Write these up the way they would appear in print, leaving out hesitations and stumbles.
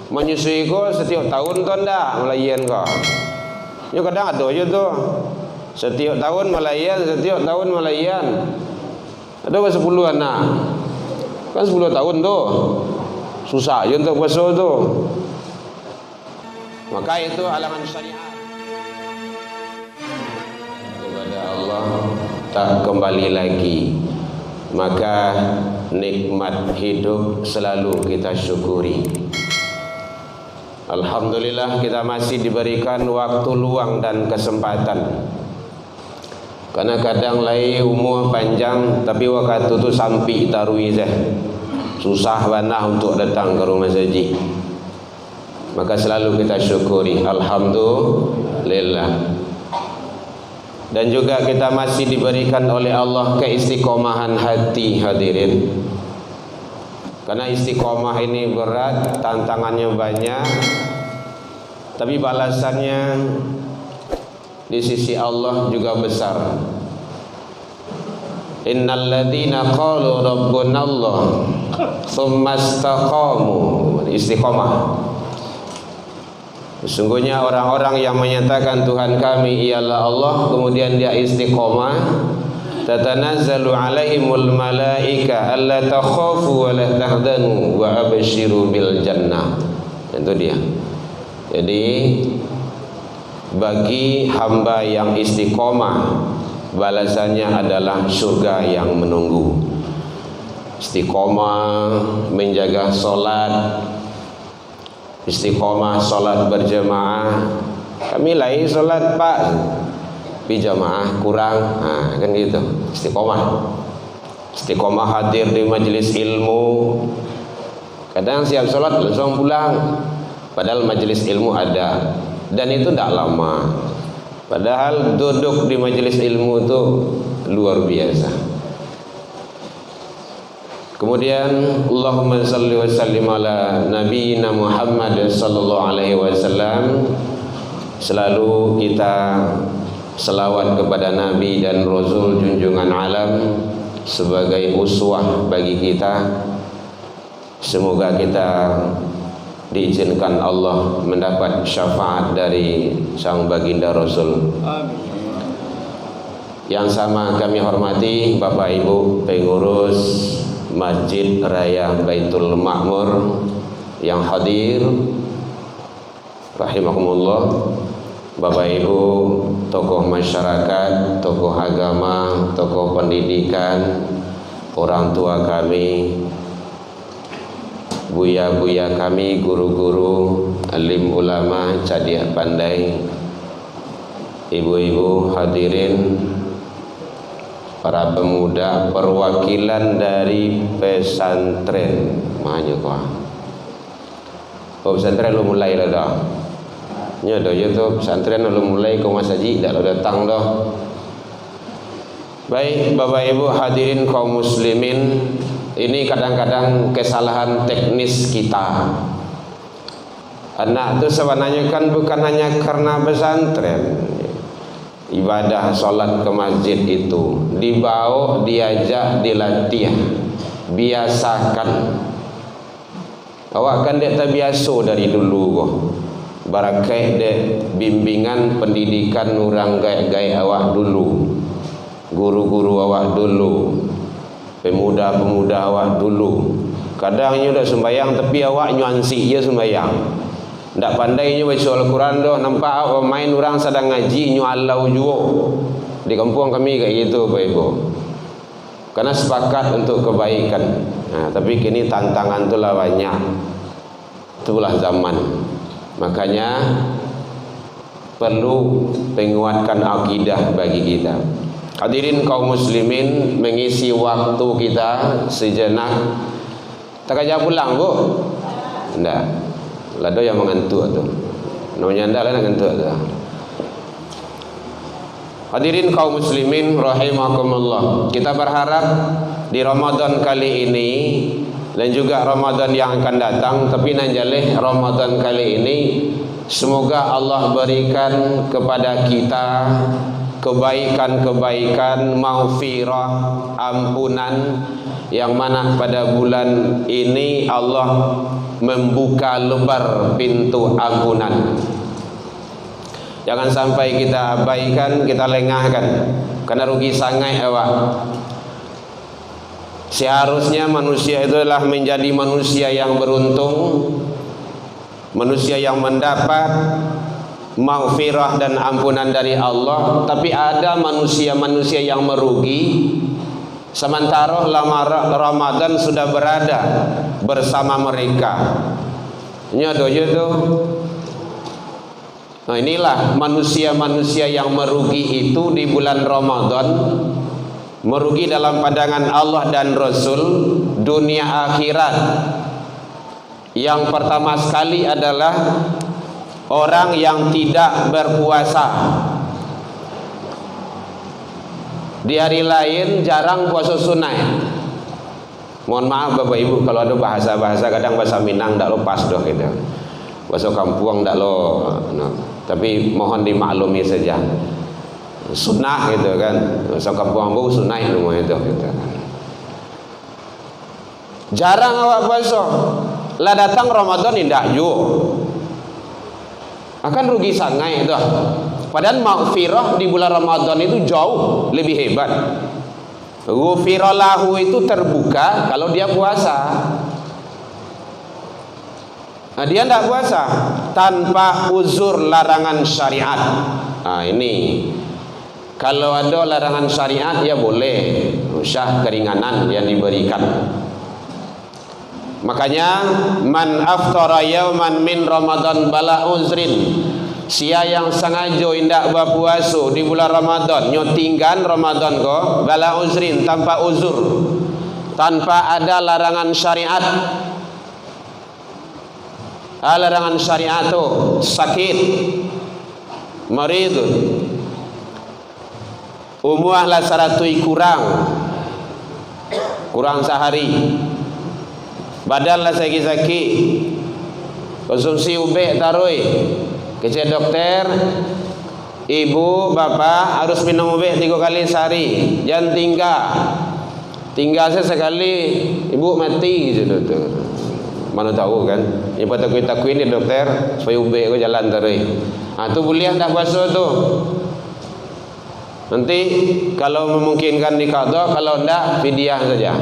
menyusui ko setiap tahun tu ndak melayan ko. Yo kadang ada je tu. Setiap tahun melayan, setiap tahun melayan. Ada ke 10 anak. Kan 10 tahun tu. Susah je untuk puasa tu. Maka itu halangan syariat. Kepada Allah tak kembali lagi. Maka nikmat hidup selalu kita syukuri. Alhamdulillah kita masih diberikan waktu luang dan kesempatan. Karena kadang lai umur panjang tapi waktu tu sampai tarui je. Susah banah untuk datang ke rumah haji. Maka selalu kita syukuri. Alhamdulillah. Dan juga kita masih diberikan oleh Allah keistiqomahan hati hadirin. Karena istiqomah ini berat, tantangannya banyak, tapi balasannya di sisi Allah juga besar. Innal ladzina qalu rabbunallah tsumma istaqamu, istiqomah. Sesungguhnya orang-orang yang menyatakan Tuhan kami ialah Allah, kemudian dia istiqomah, tatanazzalu alaihimul malaika alla takhafu wa la tahzanu wa abshiru bil jannah. Itu dia. Jadi bagi hamba yang istiqomah, balasannya adalah surga yang menunggu. Istiqomah menjaga solat, istiqomah solat berjemaah. Kami lain solat pak, tapi jamaah kurang, kan gitu. Istiqomah, istiqomah hadir di majelis ilmu. Kadang siap solat langsung pulang, padahal majelis ilmu ada, dan itu tidak lama. Padahal duduk di majelis ilmu itu luar biasa. Kemudian Allahumma salli wa sallim ala nabiyyina Muhammad sallallahu alaihi wasallam. Selalu kita selawat kepada Nabi dan Rasul junjungan alam sebagai uswah bagi kita. Semoga kita diizinkan Allah mendapat syafaat dari sang baginda Rasul. Amin. Yang sama kami hormati Bapak Ibu pengurus Masjid Raya Baitul Ma'mur yang hadir, rahimakumullah. Bapak Ibu tokoh masyarakat, tokoh agama, tokoh pendidikan, orang tua kami, buya-buya kami, guru-guru, alim ulama, cadiak pandai, ibu-ibu hadirin, para pemuda, perwakilan dari pesantren. Makanya kau pesantren lu mulai lah dah. Nya dah je tu pesantren lu mulai kau mas haji dah lu datang dah. Baik Bapak Ibu hadirin kaum muslimin, ini kadang-kadang kesalahan teknis kita. Anak tu sebenarnya kan bukan hanya karena pesantren. Ibadah solat ke masjid itu dibawa, diajak, dilatih, biasakan. Awak kan dia terbiasa dari dulu kok. Barakai dia bimbingan pendidikan orang gaya-gaya awak dulu, guru-guru awak dulu, pemuda-pemuda awak dulu. Kadangnya udah sembahyang tapi awak nyuansi je sembahyang. Tak pandainya baca Al-Quran dah. Nampak awak main orang sedang ngaji nyualau juga. Di kampung kami kayak gitu Pak Ibu. Karena sepakat untuk kebaikan. Tapi kini tantangan itulah banyak. Itulah zaman. Makanya perlu penguatkan akidah bagi kita. Hadirin kaum muslimin, mengisi waktu kita sejenak. Tak aja pulang Bu? Tidak. Lado yang mengantuk tu. Namanya anda lah mengantuk tu. Hadirin kaum muslimin rahimakumullah. Kita berharap di Ramadan kali ini dan juga Ramadan yang akan datang, tapi nanjaleh Ramadan kali ini semoga Allah berikan kepada kita kebaikan-kebaikan, maghfirah, ampunan, yang mana pada bulan ini Allah membuka lebar pintu ampunan. Jangan sampai kita abaikan, kita lengahkan, karena rugi sangat awak. Seharusnya manusia itu adalah menjadi manusia yang beruntung, manusia yang mendapat maghfirah dan ampunan dari Allah. Tapi ada manusia-manusia yang merugi, sementara Ramadan sudah berada bersama mereka. Ini ada je tu. Nah, inilah manusia-manusia yang merugi itu di bulan Ramadan. Merugi dalam pandangan Allah dan Rasul, dunia akhirat. Yang pertama sekali adalah orang yang tidak berpuasa. Di hari lain jarang puasa sunat. Mohon maaf Bapak Ibu kalau ada bahasa-bahasa, kadang bahasa Minang tak lepas doh gitu. Bahasa kampung tak lo. No. Tapi mohon dimaklumi saja. Sunnah gitu kan. Bahasa kampung bu sunnah semua itu gitu kan. Jarang awak puasa. Lah datang Ramadan indah ju. Akan rugi sangat itu. Padahal maghfirah di bulan Ramadan itu jauh lebih hebat. Ghufira lahu itu terbuka kalau dia puasa. Nah, dia tidak puasa tanpa uzur larangan syariat. Nah, ini kalau ada larangan syariat ya boleh, usah keringanan yang diberikan. Makanya man aftara yauman min Ramadan bala uzrin, sia yang sengaja indak berpuasa di bulan Ramadan nyotinggan Ramadan ko bala uzrin, tanpa uzur, tanpa ada larangan syariat. Larangan syariat tu sakit, marid, umuahlah 100 kurang sehari, badan lah sakit-sakit, konsumsi ubek tarui, kecil dokter, ibu bapa harus minum ubek 3 kali sehari, jangan tinggal sekali ibu mati gitu tu. Mana tahu kan? Ini patut kita kuini dokter supaya ubek ko jalan tarui. Tu boleh tak puasa tu. Nanti kalau memungkinkan diqadha, kalau enggak fidyah saja.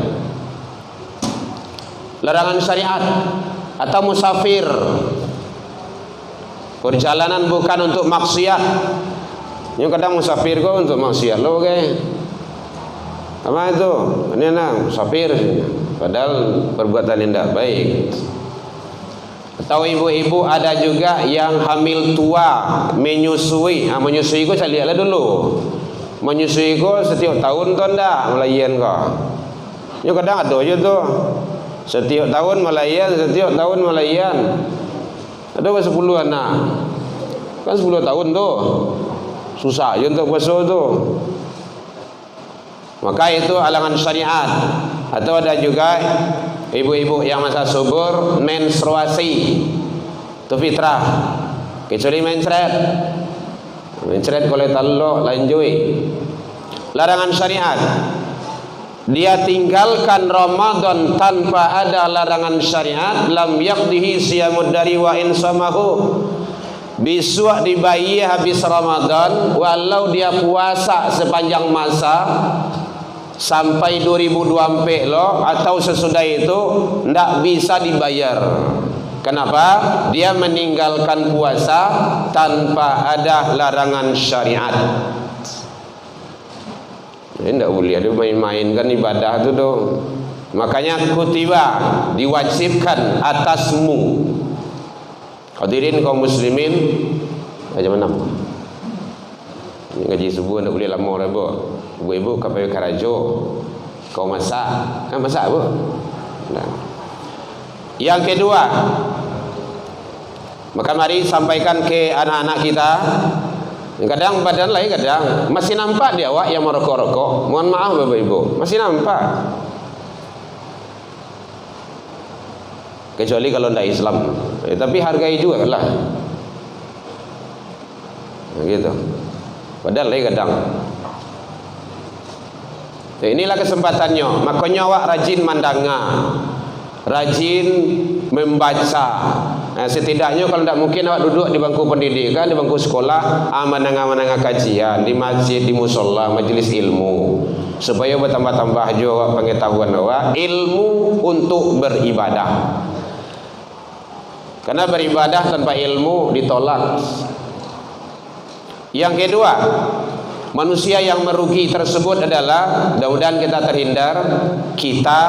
Larangan syariat atau musafir. Perjalanan bukan untuk maksiat. Yang kadang musafir ko untuk maksiat lo ke. Apa itu? Ini musafir sih. Padahal perbuatan yang tidak baik. Atau ibu-ibu ada juga yang hamil tua, menyusui. Menyusui ko saya lihatlah dulu. Menyusui ko setiap tahun tu ndak melayan ko. Yo kadang ada je tu. Setiap tahun melayan. Ada 10 anak. Kan 10 tahun tu. Susah je untuk puasa tu. Maka itu halangan syariat. Atau ada juga ibu-ibu yang masa subur menstruasi, itu fitrah, kecuali mencret kalau taluk lanjui. Larangan syariat, dia tinggalkan Ramadan tanpa ada larangan syariat, lam yaqdihi siyamud dari wa insamahu, besok dibayar habis Ramadan walau dia puasa sepanjang masa sampai 2024 lo atau sesudah itu tidak bisa dibayar. Kenapa? Dia meninggalkan puasa tanpa ada larangan syariat. Ini tidak boleh ada main-mainkan ibadah itu dong. Makanya kutiba diwajibkan atasmu. Hadirin kaum muslimin, macam mana? Ngaji subuh tidak boleh lama lah bu. Ibu-ibu kapai karajo, kau masak, kan masak bu. Nah. Yang kedua, maka mari sampaikan ke anak-anak kita. Kadang badan lain, kadang masih nampak dia awak yang merokok-rokok. Mohon maaf bapak ibu, masih nampak. Kecuali kalau tidak Islam, tapi hargai juga lah. Gitu. Padahal lain kadang. Inilah kesempatannya. Makanya awak rajin mandanga, rajin membaca. Setidaknya kalau tidak mungkin awak duduk di bangku pendidikan, di bangku sekolah, menengah-menengah kajian di masjid, di musola, majelis ilmu, supaya bertambah-tambah juga pengetahuan awak, ilmu untuk beribadah. Karena beribadah tanpa ilmu ditolak. Yang kedua, manusia yang merugi tersebut adalah, mudah-mudahan kita terhindar, kita,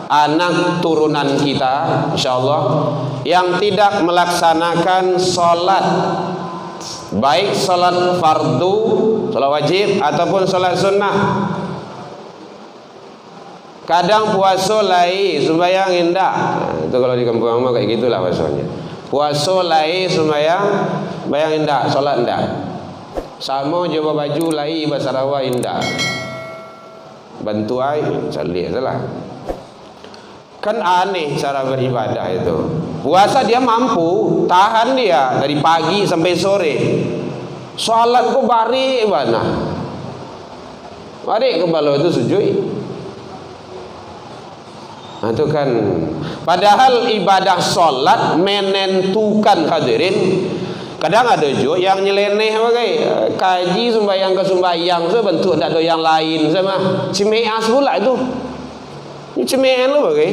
anak turunan kita, insyaallah, yang tidak melaksanakan sholat, baik sholat fardu, sholat wajib, ataupun sholat sunnah. Kadang puasa lai sembahyang indah. Itu kalau di kampung mah kayak gitulah bahasanya. Puasa lai sembahyang, bayang indah, sholat indah. Sama jawab baju lai bahasa rawa indah. Bantu ai, salih salah. Kan aneh cara beribadah itu. Puasa dia mampu, tahan dia dari pagi sampai sore. Sholat kok bari mana? Bari ke balo itu sujud. Nah, itu kan, padahal ibadah sholat menentukan, hadirin. Kadang ada juga yang nyeleneh bagai kaji sembahyang ke sembahyang, sebentuk tak ada yang lain sama cimeas pula itu. Ini cimean lu bagai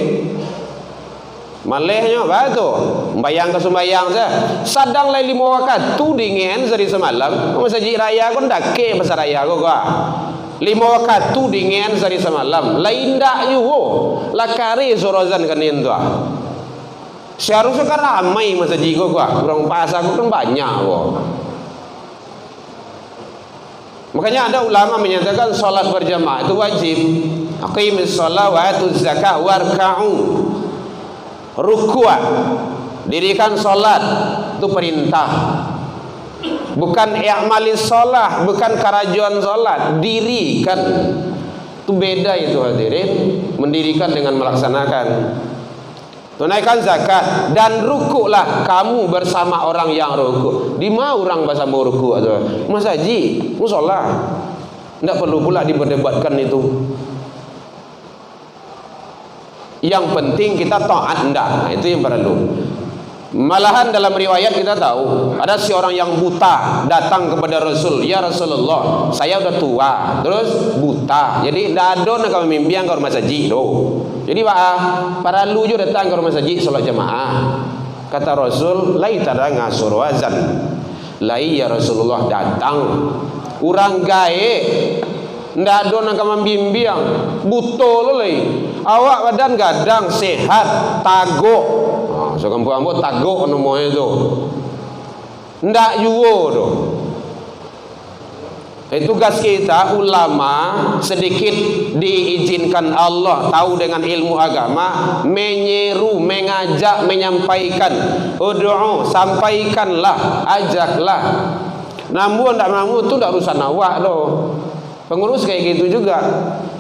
malehnya batu sembahyang ke sembahyang sadang lai 5 waktu tu dingin dari semalam masjid raya kon dake pasar raya gua 5 waktu tu dingin dari semalam lain dak juga lakari sorozan kanin tu. Seharusnya kan ramai masjid gua orang pasar gua kan banyak gua. Makanya ada ulama menyatakan salat berjamaah itu wajib. Aqimis shalah wa atuz zakah warka'u. Rukuk, dirikan salat itu perintah. Bukan i'malis shalah, bukan karajuan salat, dirikan. Itu beda itu hadirin, mendirikan dengan melaksanakan. Tunaikan zakat dan rukuklah kamu bersama orang yang rukuk. Di mana orang bersama rukuk atau masjid, musola. Tidak perlu pula diperdebatkan itu. Yang penting kita taat enggak, itu yang perlu. Malahan dalam riwayat kita tahu ada seorang yang buta datang kepada Rasul, ya Rasulullah, saya udah tua, terus buta, jadi tidak ada nak mimpi yang ke rumah masjid doh. Jadi para lu juga datang ke rumah masjid salat jamaah. Kata Rasul, lai tada ngasur wazan, lai ya Rasulullah datang, orang gae, tidak ada nak membimbing, buta lagi. Awak badan gadang sehat, tagok. So kampung-kampung tagok namanya itu. Ndak juga tu. Tugas kita ulama sedikit diizinkan Allah tahu dengan ilmu agama, menyeru, mengajak, menyampaikan. Ud'u, sampaikanlah, ajaklah. Namun ndak mampu tu ndak urusan awak tu. Pengurus kayak gitu juga.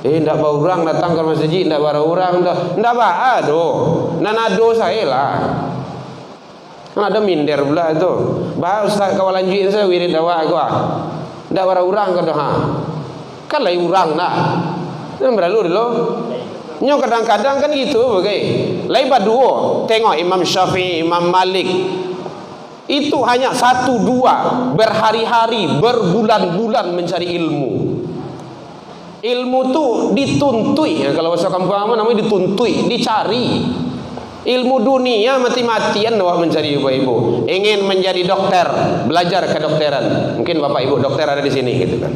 Ndak bawa orang datang ke masjid, ndak bawa orang dah. Ndak bawa doh. Nanado saya lah. Ada minder pula tu. Bah ustaz kau lanjutin saya wirid awak gua. Ndak bawa orang ke dah. Kan lai orang nak. Yang berlalu dulu. Nyo kadang-kadang kan gitu bagai. Lai baduo. Tengok Imam Syafi'i, Imam Malik. Itu hanya 1-2 berhari-hari, berbulan-bulan mencari ilmu. Ilmu tu dituntui, ya, kalau bahasa kampung namanya dituntui, dicari. Ilmu dunia mati-matian awak mencari ibu-ibu. Ingin menjadi dokter, belajar kedokteran. Mungkin bapak ibu dokter ada di sini gitu kan.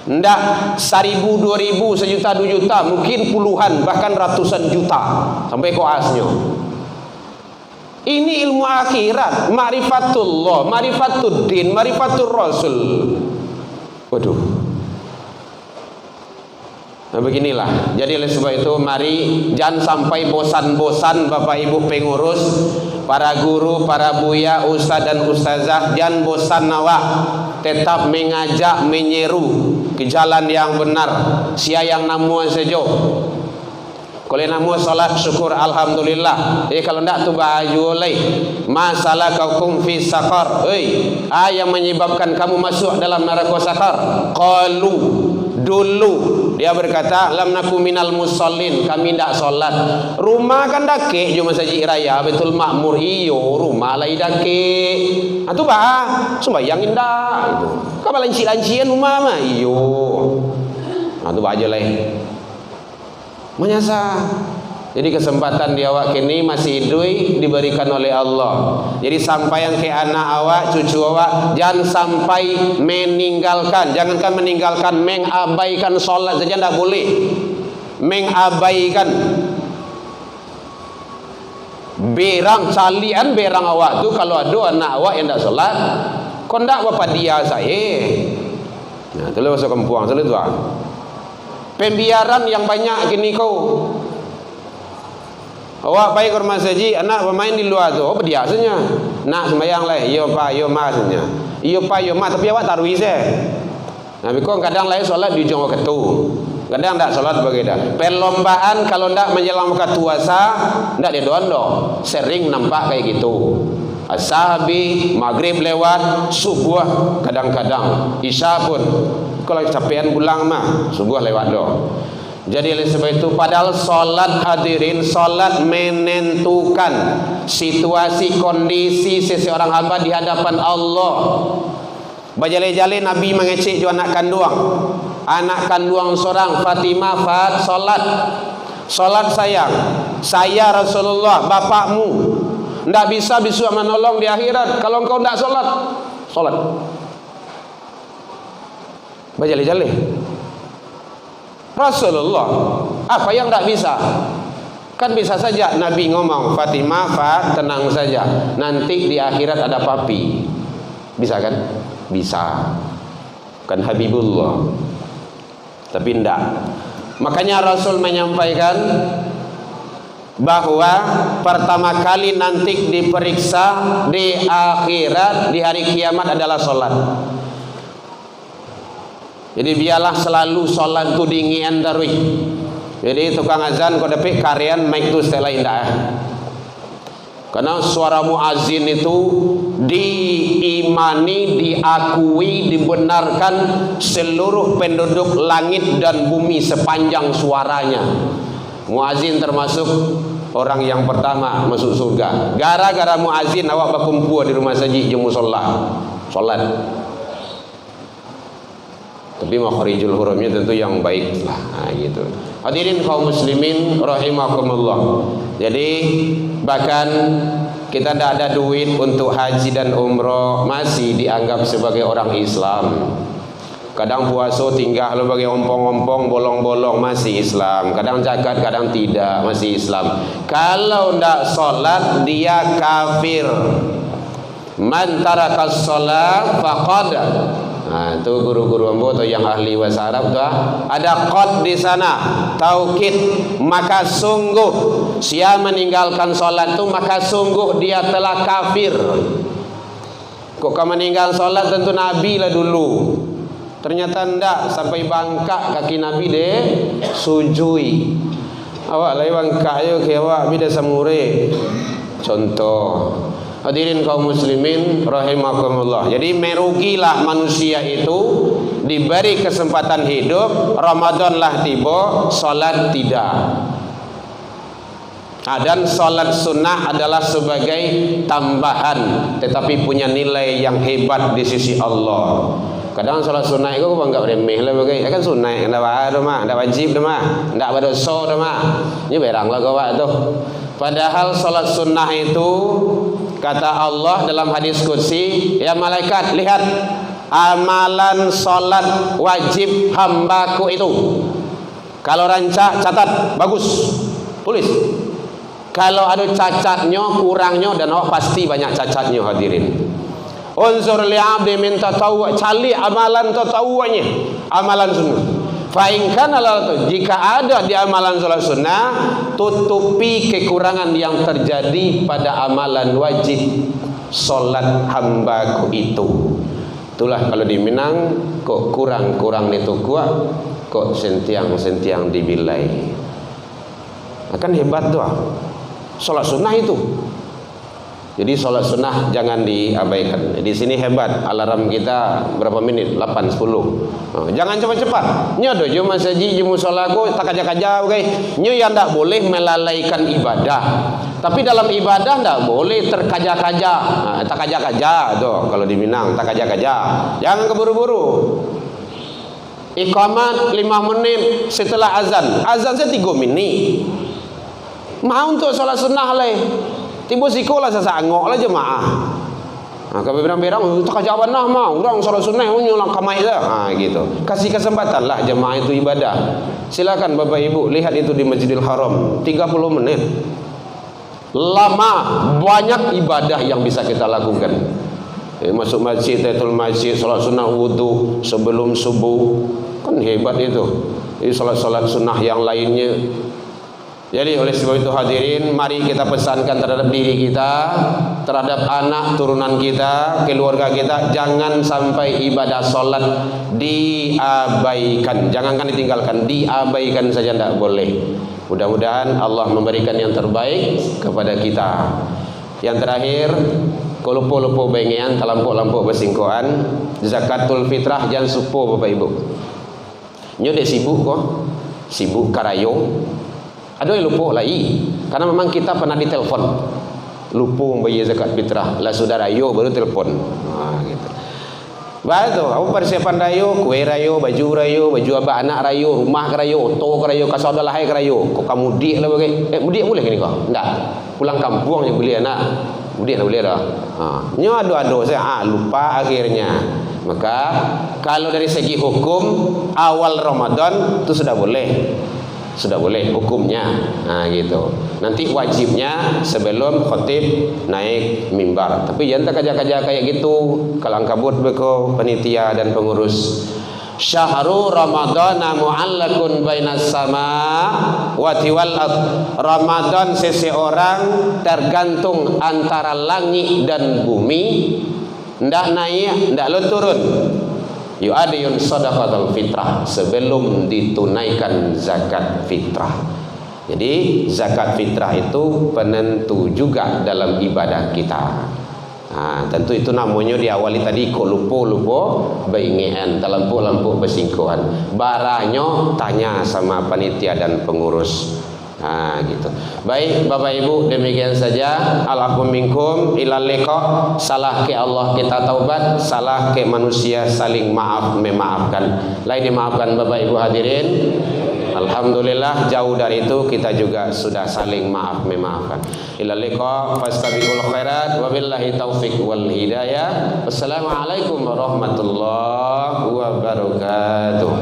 Ndak 1.000, 2.000, sejuta, 2 juta, mungkin puluhan bahkan ratusan juta sampai koasnya. Ini ilmu akhirat, ma'rifatullah, ma'rifatuddin, ma'rifatur rasul. Waduh. Nah beginilah. Jadi oleh sebab itu mari jangan sampai bosan-bosan Bapak Ibu pengurus, para guru, para buya, ustaz dan ustazah, jangan bosan awak. Tetap mengajak, menyeru ke jalan yang benar. Sia yang namu sejo. Kalau namu salat syukur alhamdulillah. Kalau ndak tu baju oleh masalah kaukum fi saqar. Yang menyebabkan kamu masuk dalam neraka saqar. Qalu, dulu Dia berkata, lam naku minal musallin, kami tidak solat. Rumah kan dake cuma masjid raya Baitul Makmur, iyo rumah lai dake. Itu bah sembayang indah itu. Kau lanci-lancian rumah mah, iyo. Itu bah aja lah. Menyasa. Jadi kesempatan di awak kini masih hidup diberikan oleh Allah. Jadi sampai yang ke anak awak, cucu awak, jangan sampai meninggalkan. Jangankan meninggalkan, mengabaikan solat saja tidak boleh. Mengabaikan. Berang calian berang awak tu kalau ada anak awak yang tidak solat, kau tidak bapak dia saya. Nah, tu lah masuk kampung, tu lah. Pembiaran yang banyak kini kau. Awak baik ke rumah saji, anak bermain di luar tu, apa biasanya? Nak sembahyang lah, yo pa, yo ma saja. Yo pa, yo ma, tapi awak taruh saya. Nah, biko kadang lain solat di ujung waktu tu. Kadang tak solat begitu. Perlombaan kalau ndak menjelang buka puasa, ndak dia dondo. Sering nampak kayak gitu. Ashabi, maghrib lewat, subuh kadang-kadang, isya pun. Kalau capean pulang mah, subuh lewat doh. Jadi oleh sebab itu, padahal solat hadirin, solat menentukan situasi kondisi seseorang hamba di hadapan Allah. Bajale-jale Nabi mengecek jo anak kandung seorang Fatimah solat. Solat sayang, saya Rasulullah bapakmu ndak bisa menolong di akhirat kalau engkau ndak solat. Bajale-jale Rasulullah, apa yang tak bisa? Kan bisa saja Nabi ngomong, Fatimah, tenang saja, nanti di akhirat ada papi. Bisa kan? Bisa. Kan Habibullah. Tapi enggak. Makanya Rasul menyampaikan bahwa pertama kali nanti diperiksa di akhirat, di hari kiamat adalah solat. Jadi biarlah selalu solat tu dingin darui. Jadi tukang azan kau dapat karyan mic tu setelah indah. Karena suara muazin itu diimani, diakui, dibenarkan seluruh penduduk langit dan bumi sepanjang suaranya. Muazin termasuk orang yang pertama masuk surga. Gara-gara muazin awak berkumpul di rumah saji jeung musalla. Salat. Tapi makharijul hurufnya tentu yang baik lah. Nah, gitu. Hadirin kaum muslimin rahimakumullah. Jadi bahkan kita tidak ada duit untuk haji dan umroh masih dianggap sebagai orang Islam. Kadang puasa tinggal lo bagi ompong-ompong, bolong-bolong masih Islam. Kadang zakat, kadang tidak masih Islam. Kalau tidak solat dia kafir. Man tarakas solat faqad. Nah, itu guru-guru ambo atau yang ahli bahasa Arab tuh ada qad di sana, taukid, maka sungguh siapa meninggalkan solat itu maka sungguh dia telah kafir. Kok kau meninggal solat tentu Nabi lah dulu. Ternyata ndak sampai bangkak kaki Nabi deh sujui. Awak lagi bangkak yo ke awak bida samure. Contoh. Hadirin kaum muslimin rahimakumullah. Jadi merugilah manusia itu diberi kesempatan hidup, Ramadan lah tiba, salat tidak. Dan salat sunnah adalah sebagai tambahan tetapi punya nilai yang hebat di sisi Allah. Kadang salat sunnah itu kau anggap remeh lah bagai. Kan sunnah, ndak ada mah, ndak wajib dah mah, ndak berdosa dah mah. Ini beranglah kau tu. Padahal salat sunnah itu kata Allah dalam hadis qudsi, ya malaikat lihat amalan salat wajib hambaku itu. Kalau rancak catat bagus, tulis. Kalau ada cacatnya, kurangnya dan awak pasti banyak cacatnya hadirin. Unzur li'abdi min tatawwu', cari amalan tatawu'nya, amalan sunnah. Fa in kana jika ada di amalan salat sunnah, tutupi kekurangan yang terjadi pada amalan wajib salat hambaku itu. Itulah kalau di Minang kok kurang-kurang itu kuat, kok sentiang-sentiang dibilai. Akan hebat tuh salat sunnah itu. Jadi sholat sunnah jangan diabaikan. Di sini hebat, alarm kita berapa menit? 8, 10. Jangan cepat-cepat. Nyo do cuma saji jumu solaku tak kaja-kaja oke. Nyo yang tak boleh melalaikan ibadah. Tapi dalam ibadah tak boleh terkaja-kaja. Tak kaja-kaja tuh kalau di Minang, tak kaja-kaja. Jangan keburu-buru. Iqamat 5 menit setelah azan. Azan saya 3 menit. Mau untuk sholat sunnah lah. Tiba sikolah sasangok lah jemaah. Kalau berang-berang tak kajaban lah mau. Orang sholat sunnah nyulang kamai dah. Gitu. Kasih kesempatan lah jemaah itu ibadah. Silakan Bapak Ibu lihat itu di Masjidil Haram 30 menit. Lama, banyak ibadah yang bisa kita lakukan. Masuk masjid, tahiyatul masjid, sholat sunnah wudu sebelum subuh. Kan hebat itu. Ini sholat-sholat sunnah yang lainnya. Jadi oleh sebab itu hadirin, mari kita pesankan terhadap diri kita, terhadap anak turunan kita, keluarga kita, jangan sampai ibadah solat diabaikan. Jangankan ditinggalkan, diabaikan saja tidak boleh. Mudah-mudahan Allah memberikan yang terbaik kepada kita. Yang terakhir, kolupo-lupo bengean, talampuk-lampuk bersingkoan, zakatul fitrah jangan supo Bapak Ibu. Nyo dek sibuk kok, sibuk karayo. Ada yang lupa lagi, karena memang kita pernah ditelepon, lupa membayar zakat fitrah, lah saudara yo baru telepon, gitu. Baik tu, aku persiapan rayo, kue rayo, baju abang anak rayo, rumah rayo, oto rayo, kasau dah lahir rayo. Kau kamu mudik lah bagai, mudik boleh ke ni kau? Tidak, pulang kampung yang boleh anak, mudik tak boleh dah. Nyo ado-ado saya, lupa akhirnya. Maka kalau dari segi hukum awal Ramadan itu sudah boleh hukumnya. Gitu. Nanti wajibnya sebelum khatib naik mimbar. Tapi jangan kaja-kaja kayak gitu. Kalang kabut beko panitia dan pengurus. Syahrul Ramadan mu'allakun bainas sama wa wal ard. Ramadan seseorang tergantung antara langit dan bumi. Ndak naik, ndak lo turun. Yu'adiyun sadaqatul fitrah, sebelum ditunaikan zakat fitrah. Jadi zakat fitrah itu penentu juga dalam ibadah kita. Tentu itu namanya diawali tadi kok lupo beingian talampuk-lampuk bersingkuhan. Baranya tanya sama panitia dan pengurus. Gitu. Baik Bapak Ibu, demikian saja. Allahu minkum ilal liqa. Salah ke Allah kita taubat, salah ke manusia saling maaf memaafkan. Lain dimaafkan Bapak Ibu hadirin. Alhamdulillah jauh dari itu kita juga sudah saling maaf memaafkan. Ilal liqa fastabiqul khairat wabillahi taufiq wal hidayah. Wassalamualaikum warahmatullahi wabarakatuh.